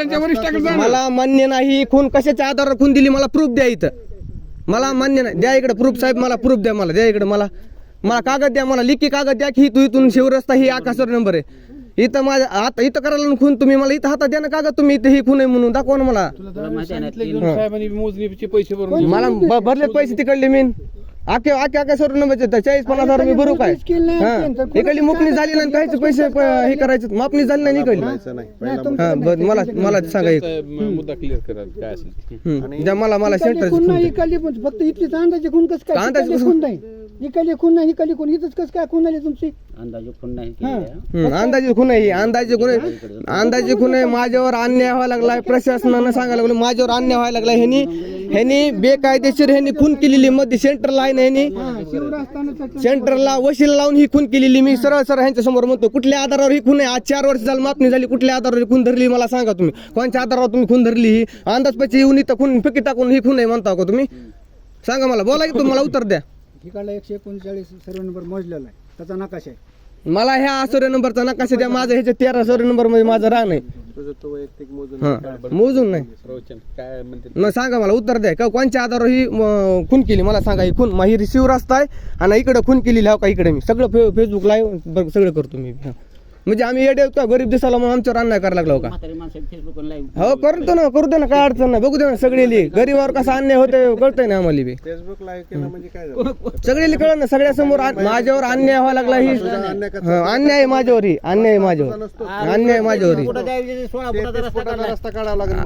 त्यांच्या वरिष्ठाकडे जा ना. मला मान्य नाही ही खून कशाच्या आधारावर खून दिली मला प्रूफ द्या इथं. मला मान्य नाही. द्या इकडे प्रूफ साहेब, मला प्रूफ द्या. मला द्या इकडे, मला कागद द्या, मला लिखी कागद द्या की इथून शिवरस्ता ही आकाशवर नंबर आहे. इथं माझ्या आता इथं करायला ना खून, तुम्ही मला इथं हातात द्या ना कागद, तुम्ही इथं ही खून आहे म्हणून दाखवा ना मला. साहेबांनी मोजणीचे पैसे भरून मला भरले पैसे तिकडले मी आख्या सर नंबरचे 40-50 मी भरू काय. इकडली मुकणी झाली नाही, काहीच पैसे हे करायचे, मापणी झाली नाही इकडली. हा मला सांगा एक मुद्दा क्लिअर करा काय असेल. द्या मला सेंटर खून नाही इकडली, फक्त इथलीच अंदाजे खून कसं काय? अंदाजे इकडली खून नाही, इकडली खून नाही, इकडली खून इथंच कसं काय खून आली तुमची? अंदाजे खून नाही अंदाजे खून आहे, अंदाजे खून आहे. माझ्यावर अन्याय व्हायला लागलाय, प्रशासनानं सांगायला लागलं माझ्यावर अन्याय व्हायला लागलाय. ह्यांनी बेकायदेशीर ह्यांनी खून केलेली मध्ये सेंटरला आहे ना, ह्यांनी सेंटरला वशील लावून ही खून केलेली. मी सरळ ह्यांच्या समोर म्हणतो, कुठल्या आधारावर ही खून आहे? आज 4 वर्ष झालं मापणी झाली, कुठल्या आधारावर ही खून धरली मला सांगा तुम्ही. कोणत्या आधारावर तुम्ही खून धरली? ही अंदाजपैकी येऊन इथं खून फेकी टाकून ही खून आहे म्हणता का तुम्ही? सांगा मला, बोला की तुम्हाला उत्तर द्या. ठिकाणला 139 सर्व नंबर मोजलेला आहे, त्याचा नकाशा आहे. मला ह्या सर्व नंबरचा नकाशा द्या. माझं ह्याच्या 13 सर्व नंबर मध्ये माझं रान आहे. मोजून नाही काय म्हणते मग सांगा मला उत्तर द्या. का कोणत्या आधारावर ही खून केली मला सांगा. ही खून ही रिसिव्ह रस्ता आहे आणि इकडे खून केलेली आहे का? इकडे मी सगळं फेसबुक लाईव्ह सगळं करतो मी. म्हणजे आम्ही येडे का गरीब दिसायला मग आमच्यावर अन्याय करायला लागलो का? हो करतो ना, करू दे ना, काय अडचण नाही. बघू दे ना सगळी गरीबावर कसा अन्याय होते कळतंय ना आम्हाला बी. फेसबुक लाईव्ह केलं म्हणजे काय झालं? सगळी कळलं ना, सगळ्यासमोर माझ्यावर अन्याय व्हायला लागला. ही अन्याय आहे माझ्यावर, ही अन्याय माझ्यावर, अन्याय माझ्यावर. 33 फुटाचा रस्ता काढावा लागेल.